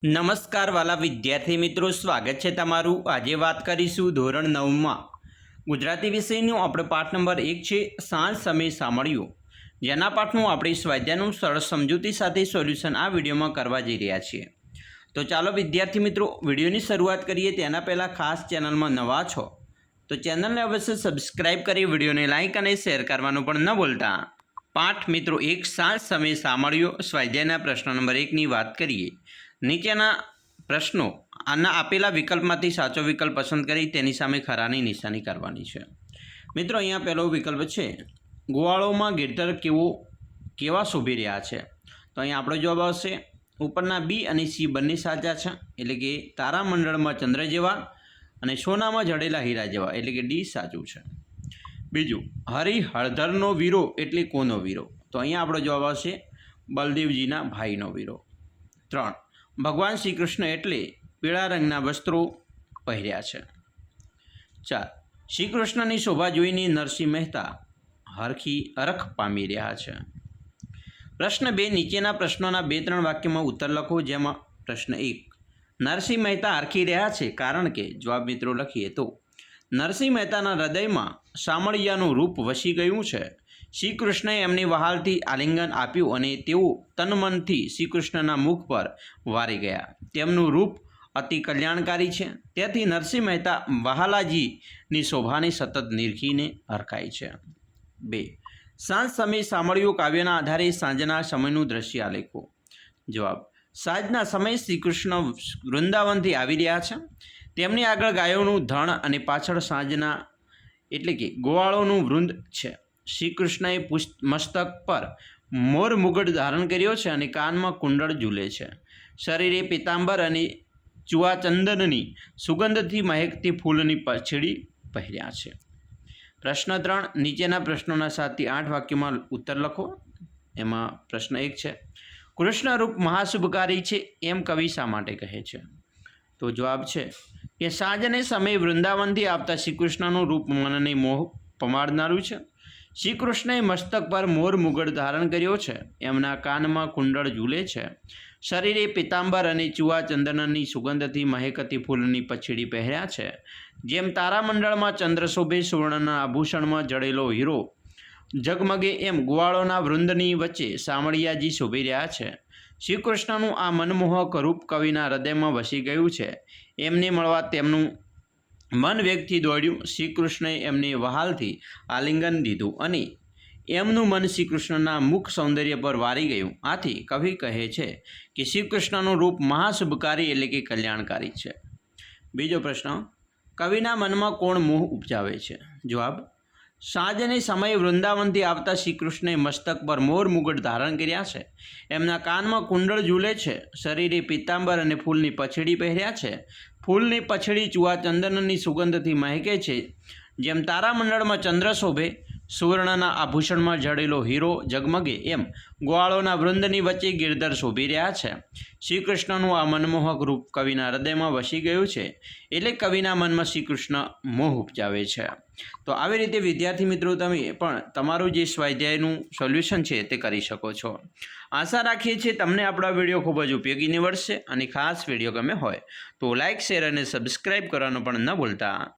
નમસ્કાર વાલા વિદ્યાર્થી મિત્રો, સ્વાગત છે તમારું। આજે વાત કરીશું ધોરણ 9માં ગુજરાતી વિષયનું આપણે પાઠ નંબર 1 છે સાંજ સમય સાંભળ્યો, જેના પાઠનું આપણે સ્વાધ્યાયનું સરળ સમજૂતી સાથે સોલ્યુશન આ વિડીયોમાં કરવા જઈ રહ્યા છીએ। તો ચાલો વિદ્યાર્થી મિત્રો વિડીયોની શરૂઆત કરીએ। તેના પહેલાં ખાસ ચેનલમાં નવા છો તો ચેનલને અવશ્ય સબસ્ક્રાઈબ કરી વિડીયોને લાઇક અને શેર કરવાનું પણ ન ભૂલતા। પાઠ મિત્રો 1 સાંજ સમય સાંભળ્યો સ્વાધ્યાયના પ્રશ્ન નંબર 1ની વાત કરીએ। નીચેના પ્રશ્નો આના આપેલા વિકલ્પમાંથી સાચો વિકલ્પ પસંદ કરી તેની સામે ખરાની નિશાની કરવાની છે। મિત્રો અહીંયા પહેલો વિકલ્પ છે ગોવાળોમાં ગિરધર કેવા શોભી રહ્યા છે, તો અહીંયા આપણો જવાબ આવશે ઉપરના બી અને સી બંને સાચા છે, એટલે કે તારામંડળમાં ચંદ્ર જેવા અને સોનામાં જડેલા હીરા જેવા, એટલે કે ડી સાચું છે। બીજું, હરિહળધરનો વીરો એટલે કોનો વીરો, તો અહીંયા આપણો જવાબ આવશે બલદેવજીના ભાઈનો વીરો। 3, ભગવાન શ્રી કૃષ્ણ એટલે પીળા રંગના વસ્ત્રો પહેર્યા છે। 4, શ્રી કૃષ્ણની શોભા જોઈને નરસિંહ મહેતા હરખ પામી રહ્યા છે। પ્રશ્ન 2, નીચેના પ્રશ્નોના 2-3 વાક્યમાં ઉત્તર લખો। જેમાં પ્રશ્ન 1, નરસિંહ મહેતા હરખી રહ્યા છે કારણ કે, જવાબ મિત્રો લખીએ તો નરસિંહ મહેતાના હૃદયમાં શામળિયાનું રૂપ વસી ગયું છે। શ્રી કૃષ્ણએ એમની વહાલથી આલિંગન આપ્યું અને તેઓ તનમનથી શ્રી કૃષ્ણના મુખ પર વારી ગયા। તેમનું રૂપ અતિ કલ્યાણકારી છે, તેથી નરસિંહ મહેતા વહાલાજીની શોભાને સતત નિરખીને હરખાય છે। 2, સાંજ સમય સાંભળ્યું કાવ્યના આધારે સાંજના સમયનું દ્રશ્ય આલેખો। જવાબ, સાંજના સમયે શ્રી કૃષ્ણ વૃંદાવનથી આવી રહ્યા છે, તેમની આગળ ગાયોનું ધણ અને પાછળ સાંજના એટલે કે ગોવાળોનું વૃંદ છે। શ્રી કૃષ્ણએ મસ્તક પર મોર મુગટ ધારણ કર્યો છે અને કાનમાં કુંડળ ઝૂલે છે। શરીરે પીતાંબર અને ચુઆચંદનની સુગંધથી મહેકતી ફૂલની પછડી પહેર્યા છે। પ્રશ્ન 3, નીચેના પ્રશ્નોના 7 થી 8 વાક્યોમાં ઉત્તર લખો। એમાં પ્રશ્ન 1 છે કૃષ્ણ રૂપ મહાશુભકારી છે એમ કવિ શા માટે કહે છે, તો જવાબ છે કે સાંજને સમયે વૃંદાવનથી આવતા શ્રી કૃષ્ણનું રૂપ મનને મોહ પમાડનારું છે। શ્રી કૃષ્ણએ મસ્તક પર મોર મુગટ ધારણ કર્યો છે, એમના કાનમાં કુંડળ ઝૂલે છે, શરીરે પીતાંબર અને ચુઆચંદનની સુગંધથી મહેકતી ફૂલની પછડી પહેર્યા છે। જેમ તારામંડળમાં ચંદ્ર શોભે સુવર્ણના આભૂષણમાં જડેલો હીરો ઝગમગે, એમ ગુવાળોના વૃંદની વચ્ચે શામળિયાજી શોભી રહ્યા છે। શ્રી કૃષ્ણનું આ મનમોહક રૂપ કવિના હૃદયમાં વસી ગયું છે। એમને મળવા તેમનું મન વેગથી દોડ્યું। શ્રી કૃષ્ણએ એમને વહાલથી આલિંગન દીધું અને એમનું મન શ્રી કૃષ્ણના મુખ સૌંદર્ય પર વારી ગયું। આથી કવિ કહે છે કે શ્રી કૃષ્ણનું રૂપ મહાશુભકારી એટલે કે કલ્યાણકારી છે। બીજો પ્રશ્ન, કવિના મનમાં કોણ મોહ ઉપજાવે છે, જવાબ, સાંજને સમયે વૃંદાવનથી આવતા શ્રી કૃષ્ણએ મસ્તક પર મોર મુગટ ધારણ કર્યા છે, એમના કાનમાં કુંડળ ઝૂલે છે, શરીરે પીતાંબર અને ફૂલની પછડી પહેર્યા છે, ફૂલની પછડી ચુઆચંદનની સુગંધથી મહેકે છે, જેમ તારામંડળમાં ચંદ્ર શોભે સુવર્ણના આભૂષણમાં જડેલો હીરો ઝગમગે, એમ ગ્વાળોના વૃંદની વચ્ચે ગિરધર શોભી રહ્યા છે। શ્રી કૃષ્ણનું આ મનમોહક રૂપ કવિના હૃદયમાં વસી ગયું છે, એટલે કવિના મનમાં શ્રી કૃષ્ણ મોહ ઉપજાવે છે। તો આવી રીતે વિદ્યાર્થી મિત્રો તમે પણ તમારું જે સ્વાધ્યાયનું સોલ્યુશન છે તે કરી શકો છો। આશા રાખીએ છીએ તમને આપણો વિડીયો ખૂબ જ ઉપયોગી નીવડશે અને ખાસ વિડીયો ગમે હોય તો લાઇક, શેર અને સબસ્ક્રાઈબ કરવાનું પણ ન ભૂલતા।